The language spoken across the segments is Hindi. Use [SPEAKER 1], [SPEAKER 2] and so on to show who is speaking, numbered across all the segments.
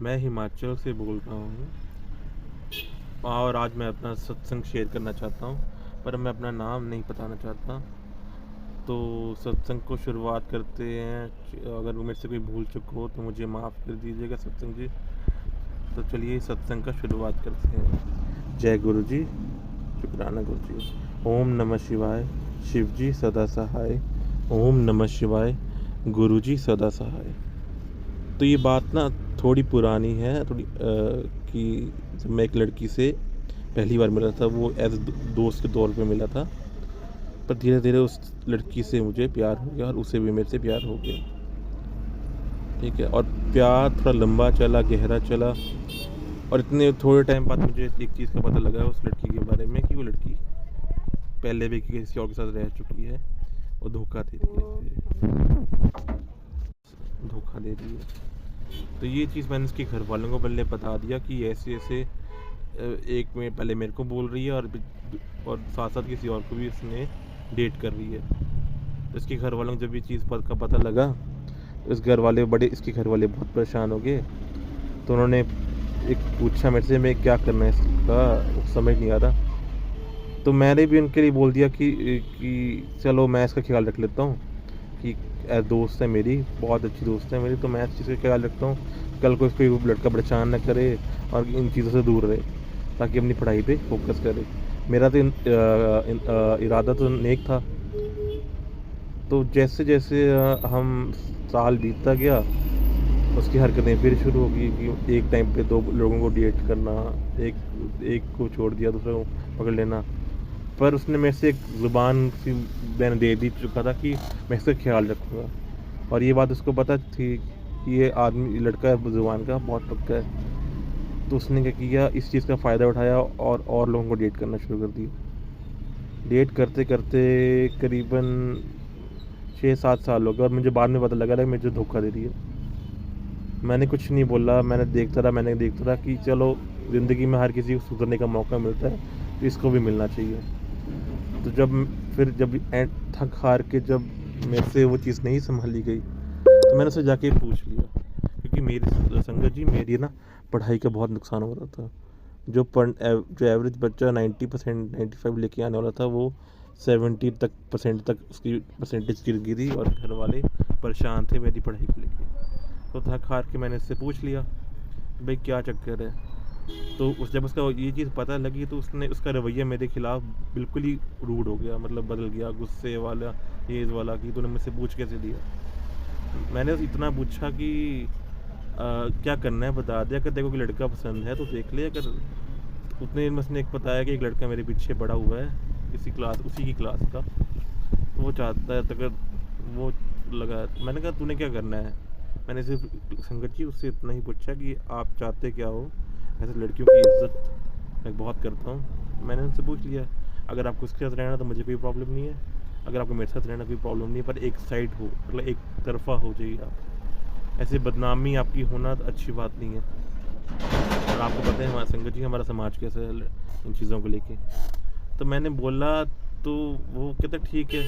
[SPEAKER 1] मैं हिमाचल से बोल रहा हूँ और आज मैं अपना सत्संग शेयर करना चाहता हूँ, पर मैं अपना नाम नहीं बताना चाहता। तो सत्संग को शुरुआत करते हैं। अगर मेरे से कोई भूल चूक हो तो मुझे माफ़ कर दीजिएगा सत्संग जी। तो चलिए सत्संग का शुरुआत करते हैं। जय गुरु जी, शुक्राना गुरु जी। ओम नमः शिवाय, शिव जी सदा सहाय। ओम नमः शिवाय, गुरु जी सदा सहाय। तो ये बात ना थोड़ी पुरानी है, थोड़ी कि जब मैं एक लड़की से पहली बार मिला था, वो एज दोस्त के तौर पे मिला था। पर धीरे धीरे उस लड़की से मुझे प्यार हो गया और उसे भी मेरे से प्यार हो गया। ठीक है, और प्यार थोड़ा लंबा चला, गहरा चला। और इतने थोड़े टाइम बाद मुझे एक चीज़ का पता लगा उस लड़की के बारे में कि वो लड़की पहले भी किसी और के साथ रह चुकी है और धोखा दे रही है, धोखा दे रही है। तो ये चीज़ मैंने उसके घर वालों को पहले बता दिया कि ऐसे ऐसे एक में पहले मेरे को बोल रही है और साथ साथ किसी और को भी उसने डेट कर रही है। तो इसके घर वालों को जब ये चीज़ का पता लगा तो इसके घर वाले बहुत परेशान हो गए। तो उन्होंने एक पूछा मेरे से मैं क्या करना है इसका, समझ नहीं आ रहा। तो मैंने भी उनके लिए बोल दिया कि चलो मैं इसका ख्याल रख लेता हूँ कि दोस्त है मेरी, बहुत अच्छी दोस्त है मेरी, तो मैं इस चीज़ का ख्याल रखता हूँ कल को कोई लड़का परेशान ना करे और इन चीज़ों से दूर रहे, ताकि अपनी पढ़ाई पे फोकस करे। मेरा तो इरादा तो नेक था। तो जैसे जैसे हम साल बीतता गया, उसकी हरकतें फिर शुरू हो गई कि एक टाइम पे दो लोगों को डेट करना, एक एक को छोड़ दिया दूसरे को पकड़ लेना। पर उसने मेरे से एक ज़ुबान सी मैंने दे दी चुका था कि मैं इसका ख्याल रखूँगा, और ये बात उसको पता थी कि ये आदमी लड़का ज़ुबान का बहुत पक्का है। तो उसने क्या किया, इस चीज़ का फ़ायदा उठाया और लोगों को डेट करना शुरू कर दिया। डेट करते करते करीबन 6-7 साल हो गए और मुझे बाद में पता लगा मुझे धोखा दे रही है। मैंने कुछ नहीं बोला, मैंने देखता रहा कि चलो ज़िंदगी में हर किसी को सुधरने का मौका मिलता है, तो इसको भी मिलना चाहिए। तो जब एंड थक हार के जब मेरे से वो चीज़ नहीं संभाली गई, तो मैंने उससे जाके पूछ लिया, क्योंकि मेरी संगत जी मेरी ना पढ़ाई का बहुत नुकसान हो रहा था। जो एवरेज बच्चा 90% 95 लेके आने वाला था, वो 70% तक उसकी परसेंटेज गिर गई थी और घर वाले परेशान थे मेरी पढ़ाई को लेके। तो थक हार के मैंने इससे पूछ लिया कि भाई क्या चक्कर है। तो जब उसका ये चीज़ पता लगी तो उसका रवैया मेरे खिलाफ़ बिल्कुल ही रूड हो गया, मतलब बदल गया, गुस्से वाला, तेज़ वाला, कि तूने मुझसे पूछ कैसे लिया। मैंने इतना पूछा कि क्या करना है बता दिया, अगर देखो कि लड़का पसंद है तो देख ले। अगर उतने में उसने एक बताया कि एक लड़का मेरे पीछे पड़ा हुआ है उसी की क्लास का, तो वो चाहता है, तो अगर वो लगा। मैंने कहा तूने क्या करना है। मैंने सिर्फ संगत जी उससे इतना ही पूछा कि आप चाहते क्या हो। ऐसे लड़कियों की इज्जत मैं बहुत करता हूँ। मैंने उनसे पूछ लिया, अगर आपको उसके साथ रहना तो मुझे कोई प्रॉब्लम नहीं है, अगर आपको मेरे साथ रहना कोई प्रॉब्लम नहीं है, पर एक साइड हो, मतलब एक तरफा हो जाइए आप। ऐसे बदनामी आपकी होना तो अच्छी बात नहीं है। और आपको पता है हमारा संगत जी हमारा समाज कैसा है इन चीज़ों को लेके। तो मैंने बोला, तो वो कहता ठीक है।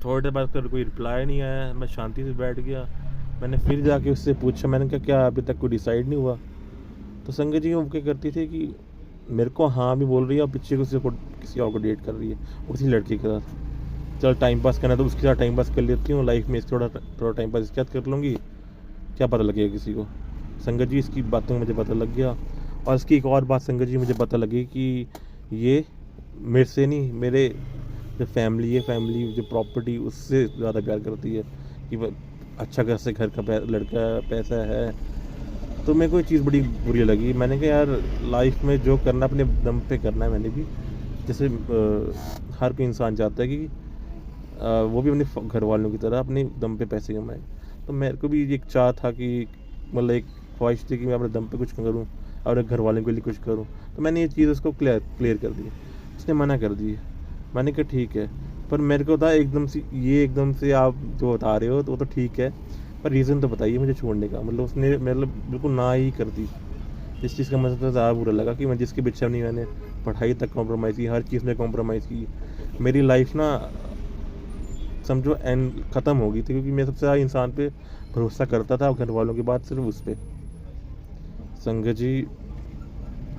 [SPEAKER 1] थोड़ी देर बाद फिर कोई रिप्लाई नहीं आया, मैं शांति से बैठ गया। मैंने फिर जाके उससे पूछा, मैंने कहा क्या अभी तक कोई डिसाइड नहीं हुआ। तो संगत जी वो क्या करती थी कि मेरे को हाँ भी बोल रही है और पीछे किसी और को डेट कर रही है उसी लड़के के साथ। चल टाइम पास करना है तो उसके साथ टाइम पास कर लेती हूँ, लाइफ में थोड़ा थोड़ा टाइम पास इसके साथ कर लूँगी, क्या पता लगेगा किसी को। संगत जी इसकी बातों में मुझे पता लग गया। और इसकी एक और बात संगत जी मुझे पता लगी कि ये मेरे से नहीं, मेरे जो फैमिली है, फैमिली जो प्रॉपर्टी, उससे ज़्यादा प्यार करती है। कि वह अच्छा घर से घर का लड़का, पैसा है। तो मेरे को ये चीज़ बड़ी बुरी लगी। मैंने कहा यार लाइफ में जो करना अपने दम पे करना है। मैंने भी जैसे हर कोई इंसान चाहता है कि वो भी अपने घर वालों की तरह अपने दम पे पैसे कमाए। तो मेरे को भी एक चाह था कि मतलब एक ख्वाहिश थी कि मैं अपने दम पे कुछ करूँ और घर वालों के लिए कुछ करूँ। तो मैंने ये चीज़ उसको क्लियर कर दी। उसने मना कर दी। मैंने कहा ठीक है, पर मेरे को था एकदम से आप जो बता रहे हो तो वो तो ठीक है, पर रीज़न तो बताइए मुझे छोड़ने का। मतलब उसने मतलब बिल्कुल ना ही कर दी। इस चीज़ का मुझे सबसे ज़्यादा बुरा लगा कि मैं जिसके पीछे नहीं, मैंने पढ़ाई तक कॉम्प्रोमाइज़ की, हर चीज़ में कॉम्प्रोमाइज़ की। मेरी लाइफ ना समझो एंड ख़त्म हो गई थी, क्योंकि मैं सबसे ज़्यादा इंसान पे भरोसा करता था घर वालों की बात सिर्फ उस पर। संगत जी,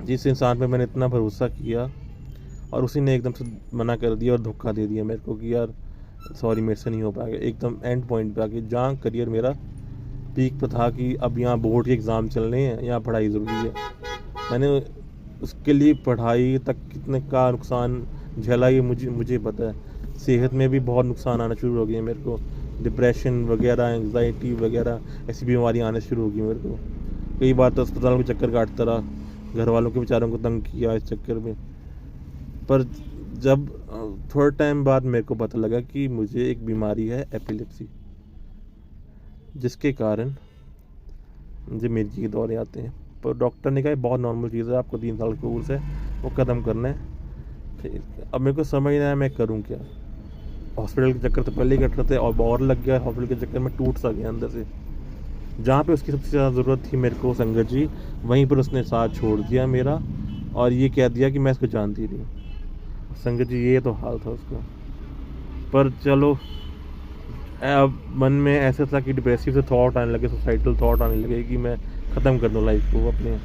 [SPEAKER 1] जिस इंसान पे मैंने इतना भरोसा किया और उसी ने एकदम से मना कर दिया और धोखा दे दिया मेरे को कि यार सॉरी, मेरे से नहीं हो पाएगा। एकदम एंड पॉइंट पे आके, जहाँ करियर मेरा पीक पे था कि अब यहाँ बोर्ड के एग्ज़ाम चल रहे हैं, यहाँ पढ़ाई ज़रूरी है। मैंने उसके लिए पढ़ाई तक कितने का नुकसान झेला, ये मुझे मुझे पता है। सेहत में भी बहुत नुकसान आना शुरू हो गया मेरे को, डिप्रेशन वगैरह, एंग्जाइटी वगैरह, ऐसी बीमारियाँ आना शुरू हो गई मेरे को। कई बार तो अस्पताल में चक्कर काटता रहा, घर वालों के बेचारों को तंग किया इस चक्कर में। पर जब थोड़ा टाइम बाद मेरे को पता लगा कि मुझे एक बीमारी है, एपिलेप्सी, जिसके कारण मुझे मिर्गी के दौरे आते हैं। पर डॉक्टर ने कहा बहुत नॉर्मल चीज़ है, आपको 3 साल का कोर्स है, वो ख़त्म करना है। फिर अब मेरे को समझ नहीं आया मैं करूँ क्या। हॉस्पिटल के चक्कर तो पहले ही कट रहे थे और लग गया, हॉस्पिटल के चक्कर में टूट सा गया अंदर से। जहाँ पे उसकी सबसे ज़्यादा ज़रूरत थी मेरे को संगत जी, वहीं पर उसने साथ छोड़ दिया मेरा और ये कह दिया कि मैं इसको जानती नहीं। संगत जी, ये तो हाल था उसका। पर चलो, अब मन में ऐसा था कि डिप्रेसिव से थॉट आने लगे, सुसाइडल थॉट आने लगे कि मैं ख़त्म कर दूँ लाइफ को अपने।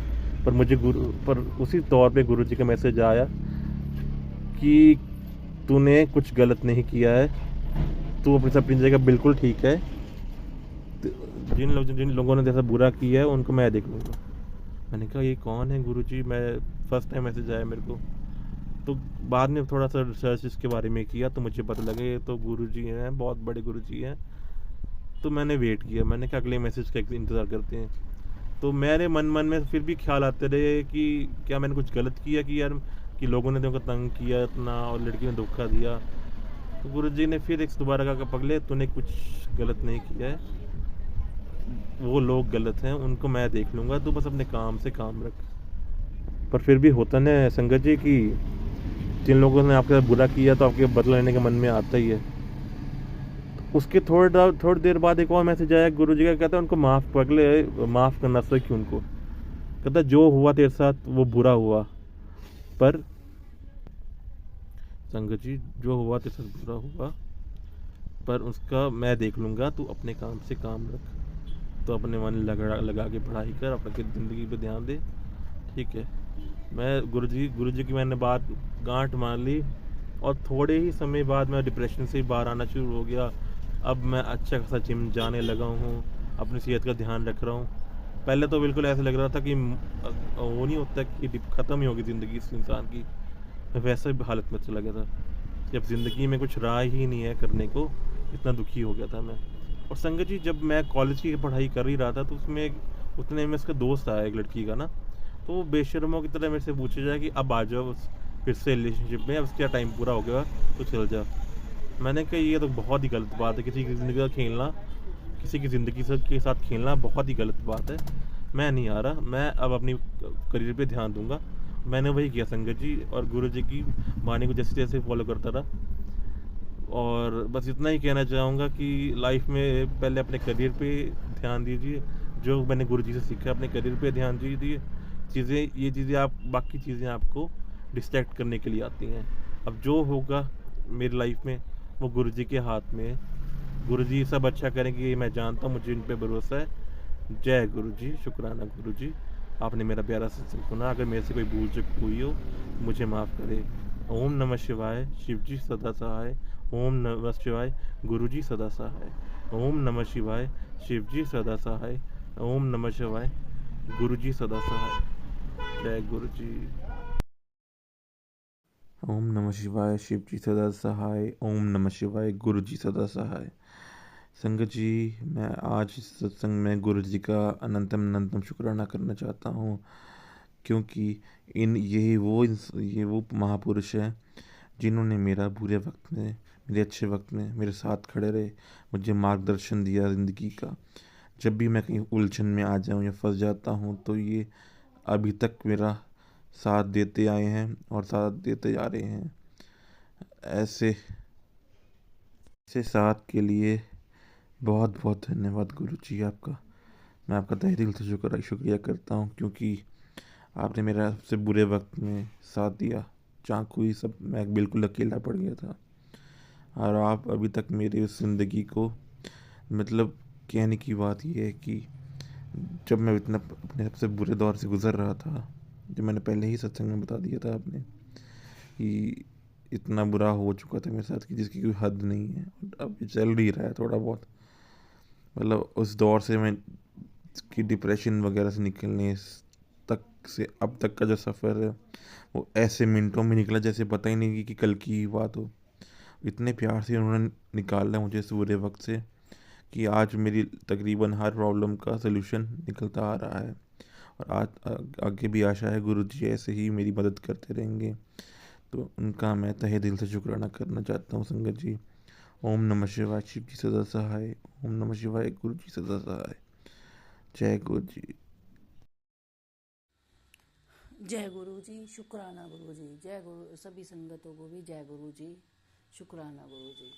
[SPEAKER 1] पर उसी तौर पे गुरु जी का मैसेज आया कि तूने कुछ गलत नहीं किया है, तू अपनी जगह बिल्कुल ठीक है। जिन लोगों ने जैसा बुरा किया है उनको मैं देख लूँगा। मैंने कहा ये कौन है गुरु जी, मैं फर्स्ट टाइम मैसेज आया मेरे को। तो बाद में थोड़ा सा रिसर्च इसके बारे में किया तो मुझे पता लगा ये तो गुरु जी हैं, बहुत बड़े गुरु जी हैं। तो मैंने वेट किया, मैंने कहा अगले मैसेज का इंतज़ार करते हैं। तो मेरे मन में फिर भी ख्याल आते रहे कि क्या मैंने कुछ गलत किया कि यार, कि लोगों ने तुमको तंग किया इतना और लड़की ने धोखा दिया। तो गुरु जी ने फिर एक दोबारा कहा, पगले तूने कुछ गलत नहीं किया है, वो लोग गलत हैं, उनको मैं देख लूँगा, तू बस अपने काम से काम रख। पर फिर भी होता ना संगत जी कि जिन लोगों ने आपके साथ बुरा किया तो आपके बदला लेने का मन में आता ही है। उसके थोड़ी देर बाद एक और मैसेज आया गुरु जी का, कहता है उनको माफ़ करना सीख उनको। कहता जो हुआ तेरे साथ वो बुरा हुआ, पर संगत जी जो हुआ तेरे साथ बुरा हुआ, पर उसका मैं देख लूँगा, तू अपने काम से काम रख। तो अपने मन लगा के पढ़ाई कर, अपनी ज़िंदगी पे ध्यान दे, ठीक है। मैं गुरु जी की मैंने बात गांठ मान ली और थोड़े ही समय बाद मैं डिप्रेशन से बाहर आना शुरू हो गया। अब मैं अच्छा खासा जिम जाने लगा हूँ, अपनी सेहत का ध्यान रख रहा हूँ। पहले तो बिल्कुल ऐसा लग रहा था कि वो नहीं होता कि ख़त्म ही होगी ज़िंदगी इस इंसान की, वैसे हालत में चला गया था। जब ज़िंदगी में कुछ राह ही नहीं है करने को, इतना दुखी हो गया था मैं। और संगत जी, जब मैं कॉलेज की पढ़ाई कर ही रहा था तो उसमें उतने में इसका दोस्त आया एक लड़की का ना, तो वो बेशर्मों की तरह मेरे से पूछे जाए कि अब आ जाओ फिर से रिलेशनशिप में, अब इसका टाइम पूरा हो गया तो चल जा। मैंने कहा ये तो बहुत ही गलत बात है, किसी की ज़िंदगी का खेलना, किसी की ज़िंदगी के साथ खेलना बहुत ही गलत बात है। मैं नहीं आ रहा, मैं अब अपनी करियर पे ध्यान दूंगा। मैंने वही किया संगत जी, और गुरु जी की वाणी को जैसे जैसे फॉलो करता रहा। और बस इतना ही कहना चाहूँगा कि लाइफ में पहले अपने करियर पे ध्यान दीजिए, जो मैंने गुरु जी से सीखा अपने करियर पे ध्यान दीजिए। ये चीज़ें आप, बाकी चीज़ें आपको डिस्ट्रैक्ट करने के लिए आती हैं। अब जो होगा मेरी लाइफ में वो गुरु जी के हाथ में है। गुरु जी सब अच्छा करेंगे ये मैं जानता हूँ, मुझे इन पे भरोसा है। जय गुरु जी, शुक्राना गुरु जी, आपने मेरा प्यारा सत्संग सुना। अगर मेरे से कोई भूल चूक हुई हो मुझे माफ़ करे। ओम नमः शिवाय, शिव जी सदा सहाय। ओम नमः शिवाय, गुरु जी सदा सहाय। ओम नमः शिवाय, शिव जी सदा सहाय। ओम नमः शिवाय, गुरु जी सदा सहाय। जय गुरु जी। ओम नमः शिवाय, शिव जी सदा सहाय। ओम नमः शिवाय, गुरु जी सदा सहाय। संगत जी, मैं आज इस सत्संग में गुरु जी का अनंतम अनंतम शुक्राना करना चाहता हूँ, क्योंकि ये वो महापुरुष हैं जिन्होंने मेरा बुरे वक्त में, मेरे अच्छे वक्त में मेरे साथ खड़े रहे, मुझे मार्गदर्शन दिया ज़िंदगी का। जब भी मैं कहीं उलझन में आ जाऊँ या फंस जाता हूँ तो ये अभी तक मेरा साथ देते आए हैं और साथ देते जा रहे हैं। ऐसे ऐसे साथ के लिए बहुत बहुत धन्यवाद गुरु जी आपका। मैं आपका तहे दिल से शुक्रिया करता हूँ, क्योंकि आपने मेरा सबसे बुरे वक्त में साथ दिया, जहाँ कोई सब मैं बिल्कुल अकेला पड़ गया था। और आप अभी तक मेरी उस ज़िंदगी को, मतलब कहने की बात यह है कि जब मैं इतना अपने सबसे बुरे दौर से गुज़र रहा था, जो मैंने पहले ही सत्संग में बता दिया था आपने कि इतना बुरा हो चुका था मेरे साथ कि जिसकी कोई हद नहीं है, और अब ये चल ही रहा है थोड़ा बहुत। मतलब उस दौर से मैं कि डिप्रेशन वगैरह से निकलने तक से अब तक का जो सफ़र है, वो ऐसे मिनटों में निकला जैसे पता ही नहीं कि कल की ही बात हो। इतने प्यार से उन्होंने निकाला मुझे इस बुरे वक्त से कि आज मेरी तकरीबन हर प्रॉब्लम का सलूशन निकलता आ रहा है। और आज आगे भी आशा है गुरु जी ऐसे ही मेरी मदद करते रहेंगे। तो उनका मैं तहे दिल से शुक्राना करना चाहता हूँ संगत जी। ओम नमः शिवाय। शिव जी सदा सहाय। ओम नमः शिवाय। गुरु जी सदा सहाय। जय गुरु जी।
[SPEAKER 2] जय गुरु जी। शुक्राना गुरु जी। जय गुरु। सभी संगतों को भी जय गुरु जी। शुक्राना गुरु जी।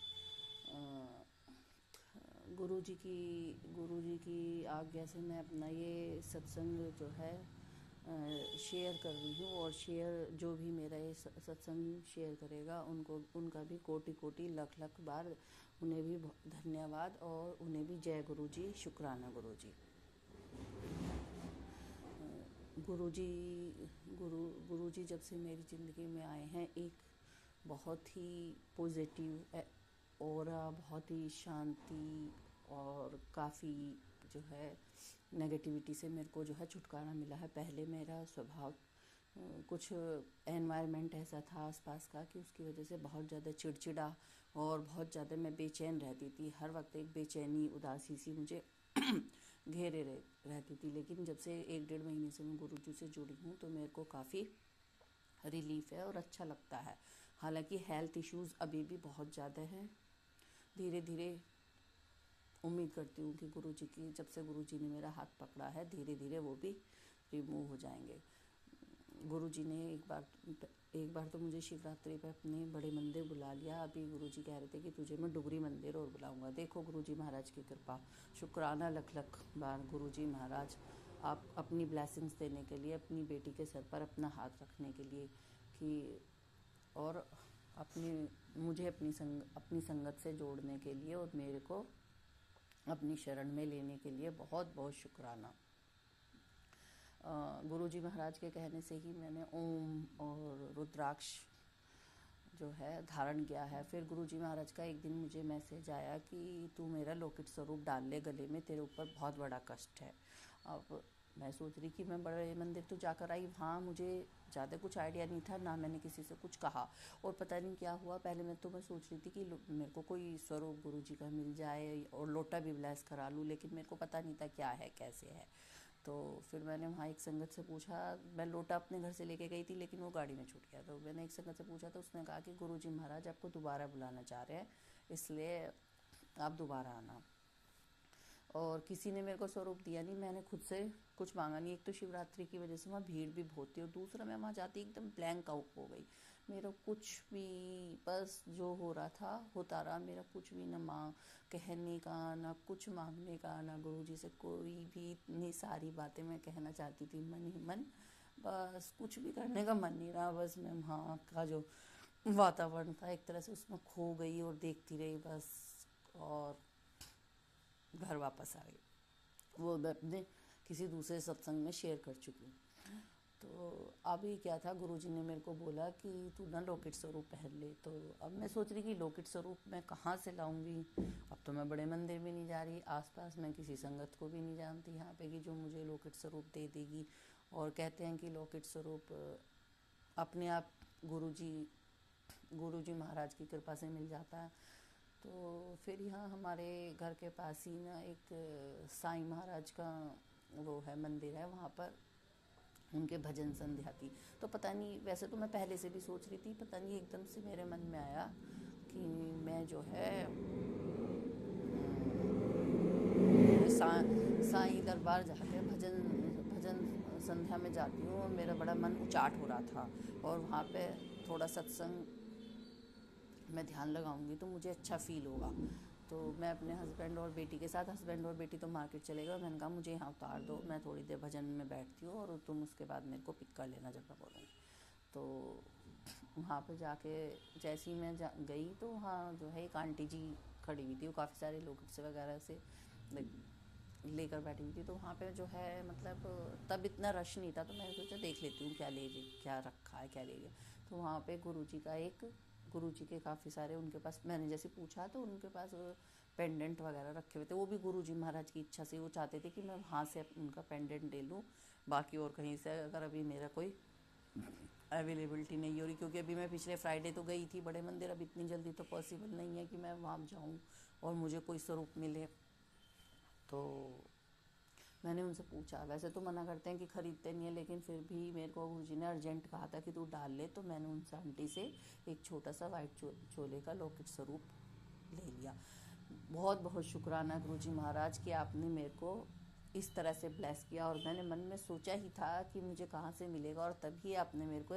[SPEAKER 2] गुरु जी की आज्ञा से मैं अपना ये सत्संग जो है शेयर कर रही हूँ, और शेयर जो भी मेरा ये सत्संग शेयर करेगा उनको, उनका भी कोटि कोटि लख लख बार उन्हें भी धन्यवाद, और उन्हें भी जय गुरु जी। शुक्राना गुरु जी। गुरु जी गुरु जी जब से मेरी ज़िंदगी में आए हैं, एक बहुत ही पॉजिटिव ऑरा, बहुत ही शांति, और काफ़ी जो है नेगेटिविटी से मेरे को जो है छुटकारा मिला है। पहले मेरा स्वभाव कुछ एनवायरनमेंट ऐसा था आसपास का कि उसकी वजह से बहुत ज़्यादा चिड़चिड़ा और बहुत ज़्यादा मैं बेचैन रहती थी। हर वक्त एक बेचैनी, उदासी सी मुझे घेरे रहती थी। लेकिन जब से 1 डेढ़ महीने से मैं गुरु जी से जुड़ी हूँ तो मेरे को काफ़ी रिलीफ है और अच्छा लगता है। हालांकि हेल्थ इश्यूज़ अभी भी बहुत ज़्यादा हैं। धीरे धीरे उम्मीद करती हूँ कि गुरु जी की, जब से गुरु जी ने मेरा हाथ पकड़ा है, धीरे धीरे वो भी रिमूव हो जाएंगे। गुरु जी ने एक बार तो मुझे शिवरात्रि पे अपने बड़े मंदिर बुला लिया। अभी गुरु जी कह रहे थे कि तुझे मैं डुगरी मंदिर और बुलाऊंगा। देखो गुरु जी महाराज की कृपा। शुक्राना लख लख बार गुरु जी महाराज, आप अपनी ब्लेसिंग्स देने के लिए, अपनी बेटी के सर पर अपना हाथ रखने के लिए कि, और मुझे अपनी संगत से जोड़ने के लिए, और मेरे को अपनी शरण में लेने के लिए बहुत बहुत शुक्राना। गुरु जी महाराज के कहने से ही मैंने ओम और रुद्राक्ष जो है धारण किया है। फिर गुरु जी महाराज का एक दिन मुझे मैसेज आया कि तू मेरा लोकित स्वरूप डाल ले गले में, तेरे ऊपर बहुत बड़ा कष्ट है। अब मैं सोच रही कि मैं बड़े मंदिर तो जाकर आई, वहाँ मुझे ज़्यादा कुछ आइडिया नहीं था, ना मैंने किसी से कुछ कहा, और पता नहीं क्या हुआ। पहले मैं सोच रही थी कि मेरे को कोई स्वरूप गुरु जी का मिल जाए और लोटा भी ब्लेस करा लूँ, लेकिन मेरे को पता नहीं था क्या है कैसे है। तो फिर मैंने वहाँ एक संगत से पूछा। मैं लोटा अपने घर से लेके गई थी, लेकिन वो गाड़ी में छूट गया। तो मैंने एक संगत से पूछा, तो उसने कहा कि गुरु जी महाराज आपको दोबारा बुलाना चाह रहे हैं, इसलिए आप दोबारा आना। और किसी ने मेरे को स्वरूप दिया नहीं, मैंने खुद से कुछ मांगा नहीं। एक तो शिवरात्रि की वजह से वहाँ भीड़ भी बहुत थी, और दूसरा मैं वहाँ जाती एकदम ब्लैंक आउट हो गई। मेरा कुछ भी, बस जो हो रहा था होता रहा। मेरा कुछ भी ना कहने का, ना कुछ मांगने का, ना गुरु जी से कोई भी। इतनी सारी बातें मैं कहना चाहती थी मन ही मन, बस कुछ भी करने का मन नहीं रहा। बस मैं वहाँ का जो वातावरण था एक तरह से उसमें खो गई और देखती रही बस, और घर वापस आ गई। वो मैं अपने किसी दूसरे सत्संग में शेयर कर चुकी हूँ। तो अभी क्या था, गुरुजी ने मेरे को बोला कि तू ना लोकित स्वरूप पहन ले। तो अब मैं सोच रही कि लोकित स्वरूप मैं कहाँ से लाऊंगी। अब तो मैं बड़े मंदिर भी नहीं जा रही, आसपास मैं किसी संगत को भी नहीं जानती यहाँ पे कि जो मुझे लोकित स्वरूप दे देगी। और कहते हैं कि लोकित स्वरूप अपने आप गुरुजी महाराज की कृपा से मिल जाता है। तो फिर यहाँ हमारे घर के पास ही ना एक साईं महाराज का वो है, मंदिर है, वहाँ पर उनके भजन संध्या थी। तो पता नहीं, वैसे तो मैं पहले से भी सोच रही थी, पता नहीं एकदम से मेरे मन में आया कि मैं जो है साईं दरबार जाके भजन भजन संध्या में जाती हूँ, और मेरा बड़ा मन उचाट हो रहा था। और वहाँ पे थोड़ा सत्संग मैं ध्यान लगाऊंगी तो मुझे अच्छा फील होगा। तो मैं अपने हस्बैंड और बेटी के साथ, हस्बैंड और बेटी तो मार्केट चले गए, मैंने कहा मुझे यहाँ उतार दो, मैं थोड़ी देर भजन में बैठती हूँ और तुम उसके बाद मेरे को पिक कर लेना जब मैं बोलूँगी। तो वहाँ पे जाके जैसे ही मैं गई तो वहाँ जो है एक आंटी जी खड़ी हुई थी। वो काफ़ी सारे लोग से वगैरह से लेकर बैठी हुई थी। तो वहाँ पे जो है मतलब तब इतना रश नहीं था, तो मैंने सोचा देख लेती हूँ क्या रखा है, क्या ले लिया। तो वहाँ पे गुरुजी के काफ़ी सारे उनके पास, मैंने जैसे पूछा तो उनके पास पेंडेंट वगैरह रखे हुए थे। वो भी गुरुजी महाराज की इच्छा से वो चाहते थे कि मैं वहाँ से उनका पेंडेंट ले लूँ, बाकी और कहीं से अगर अभी मेरा कोई अवेलेबिलिटी नहीं हो रही, क्योंकि अभी मैं पिछले फ्राइडे तो गई थी बड़े मंदिर, अब इतनी जल्दी तो पॉसिबल नहीं है कि मैं वहाँ जाऊँ और मुझे कोई स्वरूप मिले। तो मैंने उनसे पूछा, वैसे तो मना करते हैं कि ख़रीदते नहीं है, लेकिन फिर भी मेरे को गुरुजी ने अर्जेंट कहा था कि तू डाल ले, तो मैंने उनसे आंटी से एक छोटा सा वाइट चोले का लॉकेट स्वरूप ले लिया। बहुत बहुत शुक्राना गुरुजी महाराज कि आपने मेरे को इस तरह से ब्लेस किया, और मैंने मन में सोचा ही था कि मुझे कहाँ से मिलेगा, और तभी आपने मेरे को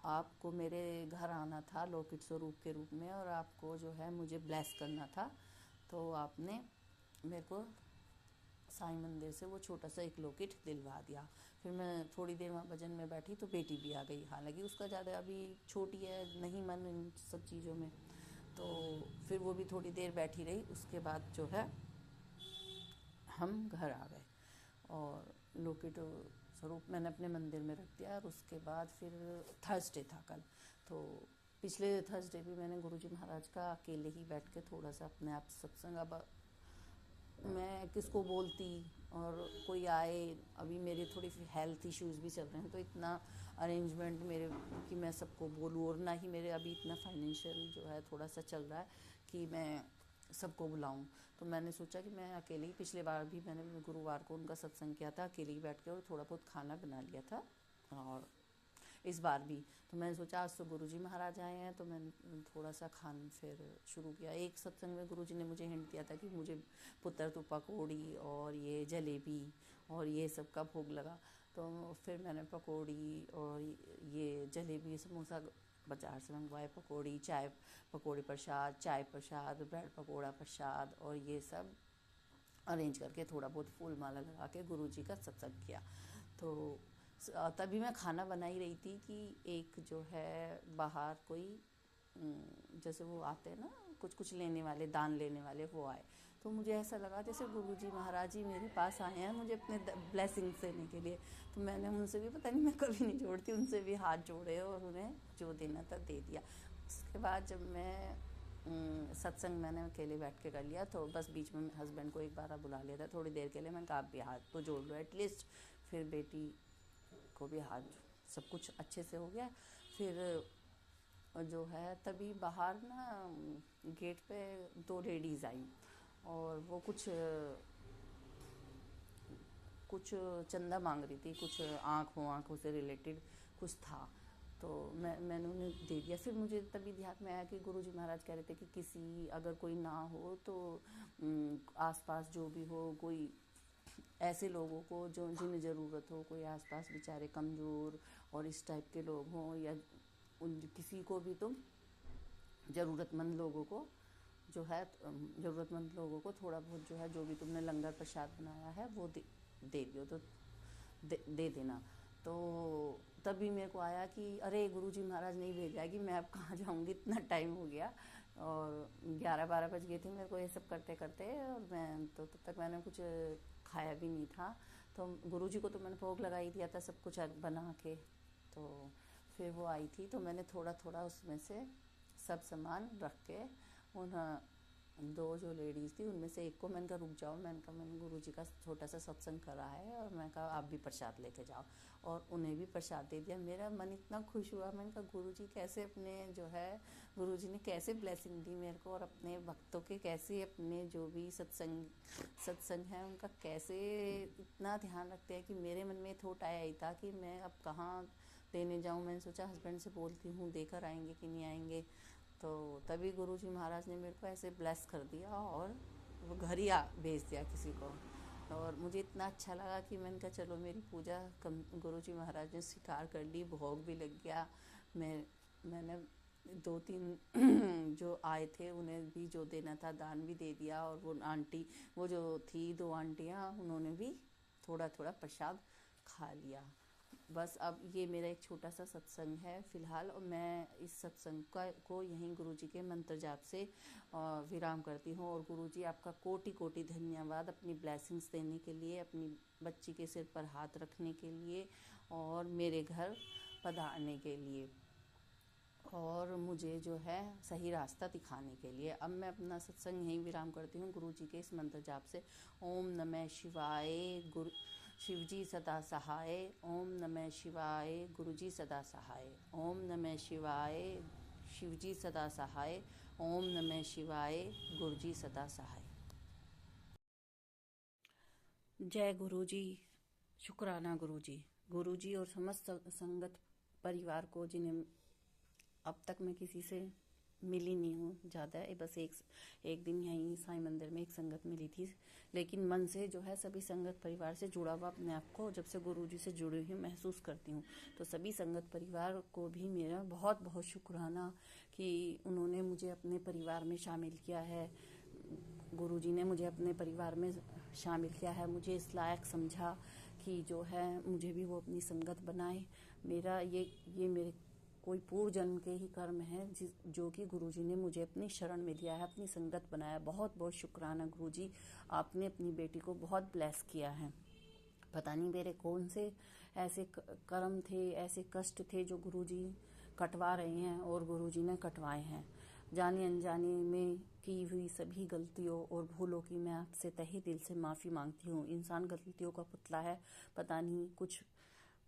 [SPEAKER 2] आपको मेरे घर आना था लॉकेट स्वरूप के रूप में, और आपको जो है मुझे ब्लेस करना था। तो आपने मेरे को साईं मंदिर से वो छोटा सा एक लॉकेट दिलवा दिया। फिर मैं थोड़ी देर वहाँ भजन में बैठी तो बेटी भी आ गई, हालांकि उसका ज़्यादा अभी छोटी है, नहीं मन इन सब चीज़ों में। तो फिर वो भी थोड़ी देर बैठी रही, उसके बाद जो है हम घर आ गए, और लॉकेट स्वरूप मैंने अपने मंदिर में रख दिया। और उसके बाद फिर थर्सडे था कल, तो पिछले थर्सडे भी मैंने गुरुजी महाराज का अकेले ही बैठ के थोड़ा सा अपने आप सत्संग, अब मैं किसको बोलती और कोई आए, अभी मेरे थोड़ी हेल्थ इश्यूज़ भी चल रहे हैं, तो इतना अरेंजमेंट मेरे कि मैं सबको बोलूँ, और ना ही मेरे अभी इतना फाइनेंशियल जो है थोड़ा सा चल रहा है कि मैं सबको बुलाऊं। तो मैंने सोचा कि मैं अकेले ही, पिछले बार भी मैंने गुरुवार को उनका सत्संग किया था अकेले ही बैठ के, और थोड़ा बहुत खाना बना लिया था, और इस बार भी तो मैंने सोचा आज तो गुरुजी महाराज आए हैं, तो मैंने थोड़ा सा खान फिर शुरू किया। एक सत्संग में गुरुजी ने मुझे हिंट दिया था कि मुझे पुत्र तो पकौड़ी और ये जलेबी और ये सब का भोग लगा, तो फिर मैंने पकौड़ी और ये जलेबी समोसा बाजार से मंगवाए, पकौड़ी, चाय पकौड़ी प्रसाद, चाय प्रसाद, ब्रेड पकौड़ा प्रसाद, और ये सब अरेंज करके थोड़ा बहुत फूल माला लगा के गुरुजी का सत्संग किया। तो तभी मैं खाना बना ही रही थी कि एक जो है बाहर कोई जैसे वो आते हैं ना कुछ कुछ लेने वाले, दान लेने वाले, वो आए। तो मुझे ऐसा लगा जैसे गुरुजी महाराज जी मेरे पास आए हैं मुझे अपने ब्लेसिंग्स देने के लिए। तो मैंने उनसे भी, पता नहीं मैं कभी नहीं जोड़ती, उनसे भी हाथ जोड़े और उन्हें जो देना था दे दिया। उसके बाद जब मैं सत्संग मैंने अकेले बैठ के कर लिया, तो बस बीच में हस्बैंड को एक बार बुला लिया था थोड़ी देर के लिए, मैंने कहा आप भी हाथ तो जोड़ लो एटलीस्ट। फिर बेटी को भी हाथ, सब कुछ अच्छे से हो गया। फिर जो है तभी बाहर ना गेट पे दो लेडीज़ आई, और वो कुछ चंदा मांग रही थी, कुछ आँखों से रिलेटेड कुछ था, तो मैंने उन्हें दे दिया। फिर मुझे तभी ध्यान में आया कि गुरुजी महाराज कह रहे थे कि किसी अगर कोई ना हो तो आसपास जो भी हो, कोई ऐसे लोगों को जो जिन्हें ज़रूरत हो, कोई आसपास बेचारे कमज़ोर और इस टाइप के लोग हों, या उन किसी को भी तुम ज़रूरतमंद लोगों को जो है ज़रूरतमंद लोगों को थोड़ा बहुत जो है जो भी तुमने लंगर प्रसाद बनाया है वो दे दियो, तो दे देना। तो तभी मेरे को आया कि अरे गुरुजी महाराज नहीं भेजा है कि मैं अब कहाँ जाऊँगी, इतना टाइम हो गया, और 11-12 बज गए थे मेरे को ये सब करते करते, और मैं तो तब तक मैंने कुछ खाया भी नहीं था। तो गुरुजी को तो मैंने भोग लगा ही दिया था सब कुछ बना के। तो फिर वो आई थी तो मैंने थोड़ा थोड़ा उसमें से सब सामान रख के उन दो जो लेडीज़ थी उनमें से एक को मैंने कहा रुक जाओ, मैंने गुरुजी का छोटा सा सत्संग करा है, और मैं कहा आप भी प्रसाद लेके जाओ, और उन्हें भी प्रसाद दे दिया। मेरा मन इतना खुश हुआ, मैंने कहा गुरुजी कैसे अपने जो है, गुरुजी ने कैसे ब्लेसिंग दी मेरे को, और अपने भक्तों के कैसे, अपने जो भी सत्संग है उनका कैसे इतना ध्यान रखते हैं, कि मेरे मन में थॉट आया ही था कि मैं अब कहाँ देने जाऊँ। मैंने सोचा हस्बैंड से बोलती हूँ देकर आएंगे कि नहीं आएंगे, तो तभी गुरुजी महाराज ने मेरे को ऐसे ब्लेस कर दिया, और वो घर ही भेज दिया किसी को। और मुझे इतना अच्छा लगा कि मैंने कहा चलो मेरी पूजा गुरुजी महाराज ने स्वीकार कर ली, भोग भी लग गया। मैंने 2-3 जो आए थे उन्हें भी जो देना था दान भी दे दिया, और वो जो थी 2 आंटियाँ, उन्होंने भी थोड़ा थोड़ा प्रसाद खा लिया। बस अब ये मेरा एक छोटा सा सत्संग है फ़िलहाल, और मैं इस सत्संग का को यहीं गुरुजी के मंत्र जाप से विराम करती हूँ। और गुरुजी आपका कोटि कोटि धन्यवाद अपनी ब्लेसिंग्स देने के लिए, अपनी बच्ची के सिर पर हाथ रखने के लिए और मेरे घर पधारने के लिए और मुझे जो है सही रास्ता दिखाने के लिए। अब मैं अपना सत्संग यहीं विराम करती हूँ गुरु जी के इस मंत्र जाप से। ओम नमः शिवाय, गुरु शिवजी सदा सहाय। ओम नमः शिवाय, गुरुजी सदा सहाय। ओम नमः शिवाय, शिवजी सदा सहाय। ओम नमः शिवाय, गुरुजी सदा सहाय। जय गुरुजी, शुक्राना गुरुजी। गुरुजी और समस्त संगत परिवार को, जिन्हें अब तक मैं किसी से मिली नहीं हूँ ज़्यादा, बस एक दिन यहीं साईं मंदिर में एक संगत मिली थी, लेकिन मन से जो है सभी संगत परिवार से जुड़ा हुआ अपने आप को जब से गुरुजी से जुड़ी हुई महसूस करती हूँ। तो सभी संगत परिवार को भी मेरा बहुत बहुत शुक्राना कि उन्होंने मुझे अपने परिवार में शामिल किया है। गुरुजी ने मुझे अपने परिवार में शामिल किया है, मुझे इस लायक समझा कि जो है मुझे भी वो अपनी संगत बनाए। मेरा ये मेरे कोई पूर्व जन्म के ही कर्म है जो कि गुरुजी ने मुझे अपनी शरण में लिया है, अपनी संगत बनाया। बहुत बहुत शुक्राना गुरुजी, आपने अपनी बेटी को बहुत ब्लेस किया है। पता नहीं मेरे कौन से ऐसे कर्म थे, ऐसे कष्ट थे जो गुरुजी कटवा रहे हैं और गुरुजी ने कटवाए हैं। जाने अनजाने में की हुई सभी गलतियों और भूलों की मैं आपसे तहे दिल से माफ़ी मांगती हूँ। इंसान गलतियों का पुतला है, पता नहीं कुछ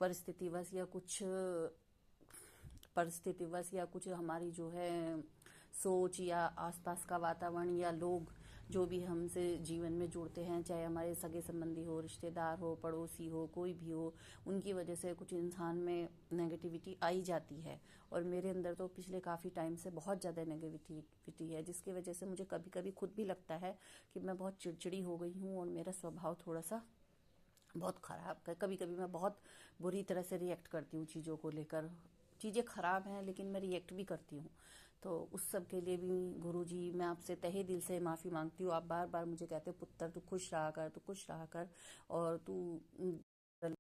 [SPEAKER 2] परिस्थितिवश या कुछ हमारी जो है सोच या आसपास का वातावरण या लोग जो भी हमसे जीवन में जुड़ते हैं, चाहे हमारे सगे संबंधी हो, रिश्तेदार हो, पड़ोसी हो, कोई भी हो, उनकी वजह से कुछ इंसान में नेगेटिविटी आई जाती है। और मेरे अंदर तो पिछले काफ़ी टाइम से बहुत ज़्यादा नेगेटिविटी है, जिसकी वजह से मुझे कभी कभी खुद भी लगता है कि मैं बहुत चिड़चिड़ी हो गई हूँ और मेरा स्वभाव थोड़ा सा बहुत ख़राब है। कभी कभी मैं बहुत बुरी तरह से रिएक्ट करती हूँ चीज़ों को लेकर। चीज़ें ख़राब हैं लेकिन मैं रिएक्ट भी करती हूँ। तो उस सब के लिए भी गुरुजी मैं आपसे तहे दिल से माफ़ी मांगती हूँ। आप बार बार मुझे कहते हो पुत्र तू खुश रहा कर, तू खुश रहा कर, और तू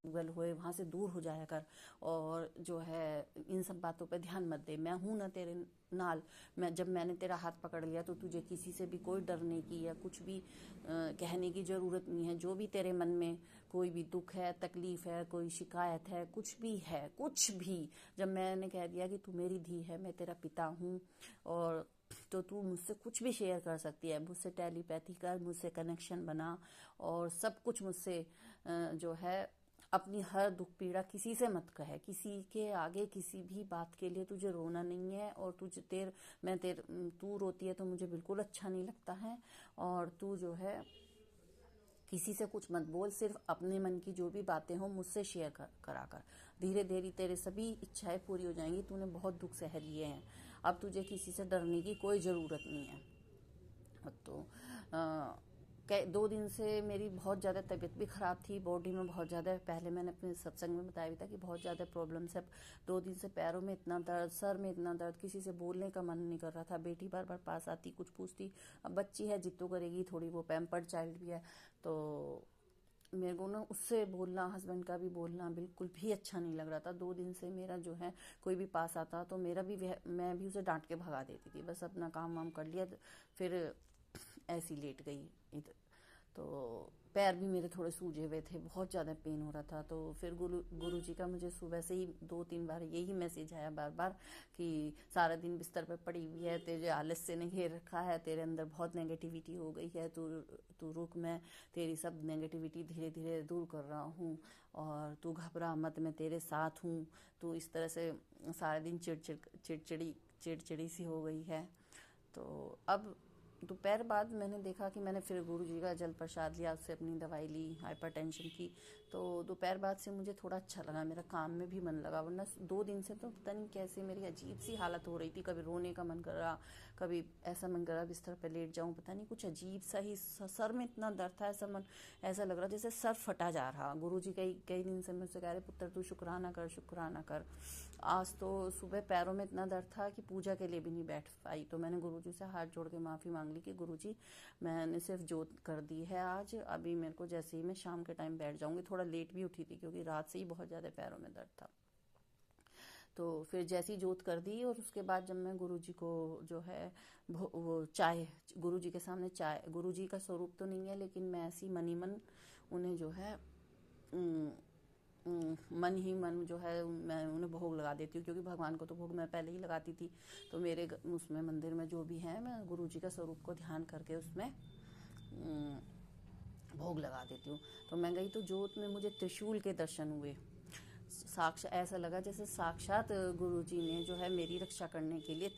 [SPEAKER 2] गल होए वहाँ से दूर हो जाया कर, और जो है इन सब बातों पे ध्यान मत दे। मैं हूँ ना तेरे नाल। जब मैंने तेरा हाथ पकड़ लिया तो तुझे किसी से भी कोई डरने की या कुछ भी कहने की ज़रूरत नहीं है। जो भी तेरे मन में कोई भी दुख है, तकलीफ है, कोई शिकायत है, कुछ भी है, कुछ भी, जब मैंने कह दिया कि तू मेरी धी है, मैं तेरा पिता हूँ, और तो तू मुझसे कुछ भी शेयर कर सकती है। मुझसे टेलीपैथी कर, मुझसे कनेक्शन बना, और सब कुछ मुझसे जो है अपनी हर दुख पीड़ा किसी से मत कहे, किसी के आगे किसी भी बात के लिए तुझे रोना नहीं है। और तू रोती है तो मुझे बिल्कुल अच्छा नहीं लगता है। और तू जो है किसी से कुछ मत बोल, सिर्फ अपने मन की जो भी बातें हो मुझसे शेयर करा कर। धीरे धीरे तेरे सभी इच्छाएं पूरी हो जाएंगी। तूने बहुत दुख सह लिए हैं, अब तुझे किसी से डरने की कोई ज़रूरत नहीं है। तो 2 दिन से मेरी बहुत ज़्यादा तबीयत भी ख़राब थी, बॉडी में बहुत ज़्यादा, पहले मैंने अपने सत्संग में बताया भी था कि बहुत ज़्यादा प्रॉब्लम्स है। 2 दिन से पैरों में इतना दर्द, सर में इतना दर्द, किसी से बोलने का मन नहीं कर रहा था। बेटी बार बार पास आती, कुछ पूछती। अब बच्ची है, जिद तो करेगी थोड़ी, वो पैम्पर्ड चाइल्ड भी है, तो मेरे को ना उससे बोलना, हस्बैंड का भी बोलना बिल्कुल भी अच्छा नहीं लग रहा था। 2 दिन से मेरा जो है कोई भी पास आता तो मैं भी उसे डांट के भगा देती थी। बस अपना काम वाम कर लिया, फिर ऐसी लेट गई इधर। तो पैर भी मेरे थोड़े सूजे हुए थे, बहुत ज़्यादा पेन हो रहा था। तो फिर गुरु जी का मुझे सुबह से ही 2-3 बार यही मैसेज आया बार बार कि सारा दिन बिस्तर पर पड़ी हुई है, तेरे आलस से नहीं घेर रखा है, तेरे अंदर बहुत नेगेटिविटी हो गई है, तू रुक, मैं तेरी सब नेगेटिविटी धीरे धीरे दूर कर रहा हूँ, और तू घबरा मत, मैं तेरे साथ हूँ। तो इस तरह से सारा दिन चिड़चिड़ी सी हो गई है। तो अब दोपहर बाद मैंने देखा कि मैंने फिर गुरु जी का जल प्रसाद लिया, उससे अपनी दवाई ली हाइपरटेंशन की। तो दोपहर बाद से मुझे थोड़ा अच्छा लगा, मेरा काम में भी मन लगा। वरना 2 दिन से तो पता नहीं कैसे मेरी अजीब सी हालत हो रही थी, कभी रोने का मन कर रहा, कभी ऐसा मन कर रहा बिस्तर पर लेट जाऊं, पता नहीं कुछ अजीब सा ही। सर में इतना दर्द था, ऐसा लग रहा जैसे सर फटा जा रहा। गुरु जी कई दिन से मुझसे कह रहे पुत्र तू शुक्राना कर, शुक्राना कर। आज तो सुबह पैरों में इतना दर्द था कि पूजा के लिए भी नहीं बैठ पाई। तो मैंने गुरुजी से हाथ जोड़ के माफ़ी मांग ली कि गुरुजी मैंने सिर्फ जोत कर दी है आज, अभी मेरे को जैसे ही मैं शाम के टाइम बैठ जाऊंगी, थोड़ा थोड़ा लेट भी उठी थी क्योंकि रात से ही बहुत ज़्यादा पैरों में दर्द था। तो फिर जैसी जोत कर दी, और उसके बाद जब मैं गुरुजी को जो है वो चाय, गुरुजी के सामने चाय, गुरुजी का स्वरूप तो नहीं है लेकिन मैं ऐसी मनी मन उन्हें जो है मन ही मन जो है मैं उन्हें भोग लगा देती हूँ, क्योंकि भगवान को तो भोग मैं पहले ही लगाती थी। तो मेरे उसमें मंदिर में जो भी है, मैं गुरुजी का स्वरूप को ध्यान करके उसमें भोग लगा देती हूँ। तो मैं गई तो जोत में मुझे त्रिशूल के दर्शन हुए। साक्षात ऐसा लगा जैसे साक्षात गुरुजी ने जो है मेरी रक्षा करने के लिए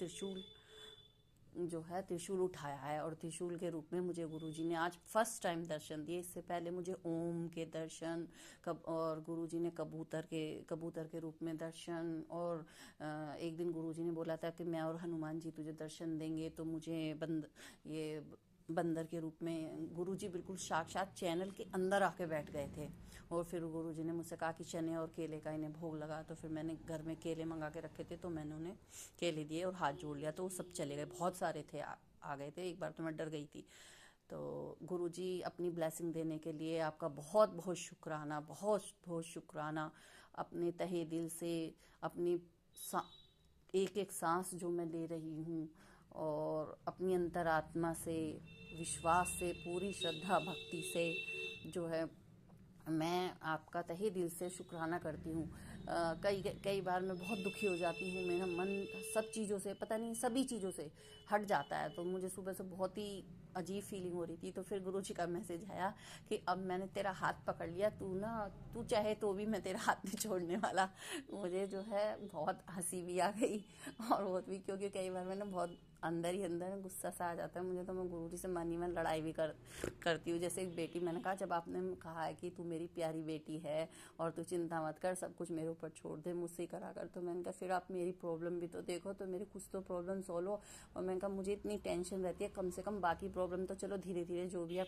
[SPEAKER 2] त्रिशूल उठाया है, और त्रिशूल के रूप में मुझे गुरुजी ने आज फर्स्ट टाइम दर्शन दिए। इससे पहले मुझे ओम के दर्शन और गुरुजी ने कबूतर के रूप में दर्शन, और एक दिन गुरुजी ने बोला था कि मैं और हनुमान जी तुझे दर्शन देंगे, तो मुझे बंदर के रूप में गुरुजी बिल्कुल साक्षात चैनल के अंदर आके बैठ गए थे। और फिर गुरुजी ने मुझसे कहा कि चने और केले का इन्हें भोग लगा। तो फिर मैंने घर में केले मंगा के रखे थे, तो मैंने उन्हें केले दिए और हाथ जोड़ लिया, तो वो सब चले गए। बहुत सारे थे, आ गए थे। एक बार तो मैं डर गई थी। तो गुरुजी अपनी ब्लेसिंग देने के लिए आपका बहुत बहुत शुक्राना, बहुत बहुत शुक्राना। अपने तहे दिल से अपनी एक एक सांस जो मैं ले रही हूँ, और अपनी अंतरात्मा से, विश्वास से, पूरी श्रद्धा भक्ति से जो है मैं आपका तहे दिल से शुक्राना करती हूँ। कई बार मैं बहुत दुखी हो जाती हूँ, मेरा मन सब चीज़ों से, पता नहीं सभी चीज़ों से हट जाता है। तो मुझे सुबह से बहुत ही अजीब फीलिंग हो रही थी। तो फिर गुरुजी का मैसेज आया कि अब मैंने तेरा हाथ पकड़ लिया, तू चाहे तो भी मैं तेरा हाथ नहीं छोड़ने वाला। मुझे जो है बहुत हंसी भी आ गई और बहुत भी, क्योंकि कई बार मैंने बहुत अंदर ही अंदर गुस्सा सा आ जाता है मुझे। तो मैं गुरुजी से मन ही मन लड़ाई भी करती हूँ। जैसे एक बेटी, मैंने कहा जब आपने कहा है कि तू मेरी प्यारी बेटी है और तू चिंता मत कर, सब कुछ मेरे ऊपर छोड़ दे, मुझसे करा कर, तो मैंने कहा फिर आप मेरी प्रॉब्लम भी तो देखो, तो मेरी कुछ तो प्रॉब्लम सॉल्व हो। और मैंने कहा मुझे इतनी टेंशन रहती है, कम से कम बाकी प्रॉब्लम तो चलो धीरे धीरे जो भी अब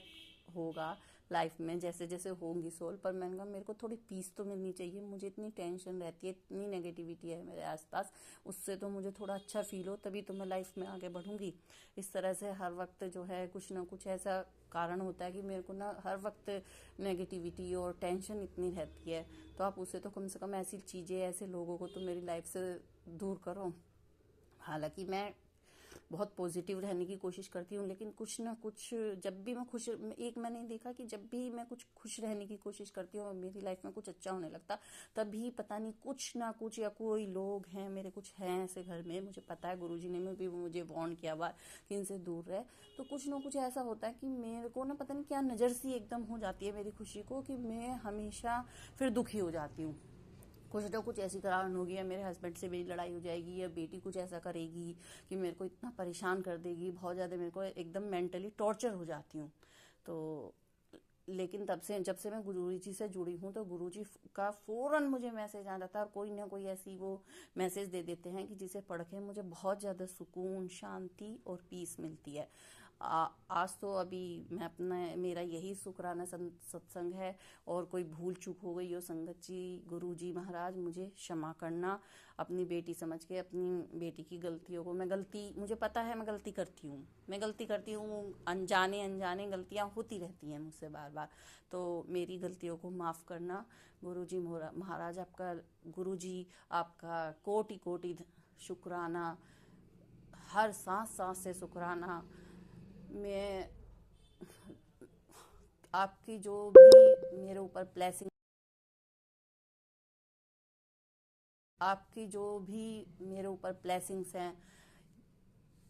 [SPEAKER 2] होगा लाइफ में, जैसे जैसे होंगी सोल्व, पर मैंने कहा मेरे को थोड़ी पीस तो मिलनी चाहिए। मुझे इतनी टेंशन रहती है, इतनी नेगेटिविटी है मेरे आसपास, उससे तो मुझे थोड़ा अच्छा फील हो, तभी तो मैं लाइफ में आगे बढ़ूंगी। इस तरह से हर वक्त जो है कुछ ना कुछ ऐसा कारण होता है कि मेरे को ना हर वक्त नेगेटिविटी और टेंशन इतनी रहती है। तो आप उसे तो कम से कम ऐसी चीज़ें, ऐसे लोगों को तो मेरी लाइफ से दूर करो। हालांकि मैं बहुत पॉजिटिव रहने की कोशिश करती हूँ, लेकिन कुछ ना कुछ, जब भी मैं खुश, एक मैंने देखा कि जब भी मैं कुछ खुश रहने की कोशिश करती हूँ और मेरी लाइफ में कुछ अच्छा होने लगता, तभी पता नहीं कुछ ना कुछ, या कोई लोग हैं मेरे, कुछ हैं ऐसे घर में, मुझे पता है गुरुजी ने भी मुझे वार्न किया हुआ कि इनसे दूर रहे। तो कुछ ना कुछ ऐसा होता है कि मेरे को ना पता नहीं क्या नज़र सी एकदम हो जाती है मेरी खुशी को, कि मैं हमेशा फिर दुखी हो जाती हूँ। कुछ ना कुछ ऐसी कारण होगी, या मेरे हस्बैंड से मेरी लड़ाई हो जाएगी, या बेटी कुछ ऐसा करेगी कि मेरे को इतना परेशान कर देगी, बहुत ज़्यादा मेरे को एकदम मेंटली टॉर्चर हो जाती हूँ। तो लेकिन तब से, जब से मैं गुरुजी से जुड़ी हूँ, तो गुरुजी का फ़ौरन मुझे मैसेज आ जाता है, और कोई ना कोई ऐसी वो मैसेज दे देते हैं कि जिसे पढ़ के मुझे बहुत ज़्यादा सुकून, शांति और पीस मिलती है। आज तो अभी मैं अपना, मेरा यही शुक्राना सत्संग है, और कोई भूल चूक हो गई हो संगत जी, गुरु जी महाराज मुझे क्षमा करना। अपनी बेटी समझ के, अपनी बेटी की गलतियों को, मुझे पता है मैं गलती करती हूँ, अनजाने गलतियाँ होती रहती हैं मुझसे बार बार, तो मेरी गलतियों को माफ़ करना। गुरु जी महाराज आपका कोटि कोटि शुक्राना, हर सांस सांस से शुक्राना। मैं आपकी जो भी मेरे ऊपर ब्लेसिंग, आपकी जो भी मेरे ऊपर ब्लेसिंग्स हैं,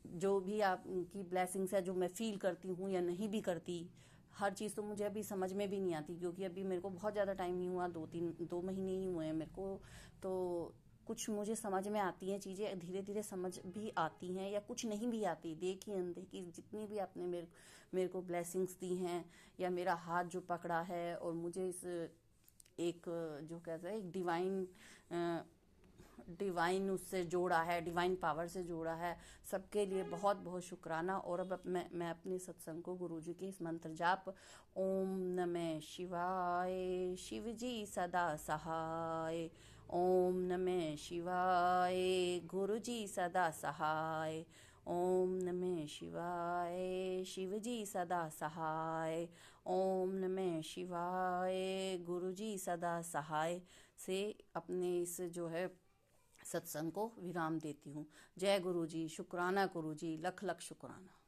[SPEAKER 2] जो भी आपकी ब्लेसिंग्स है, जो मैं फील करती हूँ या नहीं भी करती, हर चीज़ तो मुझे अभी समझ में भी नहीं आती, क्योंकि अभी मेरे को बहुत ज़्यादा टाइम नहीं हुआ, 2 महीने ही हुए हैं मेरे को। तो कुछ मुझे समझ में आती हैं चीज़ें, धीरे धीरे समझ भी आती हैं, या कुछ नहीं भी आती, देखी अनदेखी जितनी भी आपने मेरे को ब्लेसिंग्स दी हैं, या मेरा हाथ जो पकड़ा है और मुझे इस एक, जो कहते हैं, एक डिवाइन उससे जोड़ा है, डिवाइन पावर से जोड़ा है, सबके लिए बहुत बहुत शुक्राना। और अब मैं अपने सत्संग को गुरुजी के इस मंत्र जाप, ओम नमः शिवाय, शिव जी सदा सहाय, ओम नमः शिवाय, गुरुजी सदा सहाय, ओम नमः शिवाय। शिव जी सदा सहाय। ओम नमः शिवाय। गुरु जी सदा सहाय से अपने इस जो है सत्संग को विराम देती हूँ। जय गुरु जी। शुक्राना गुरु जी, लख लख शुक्राना।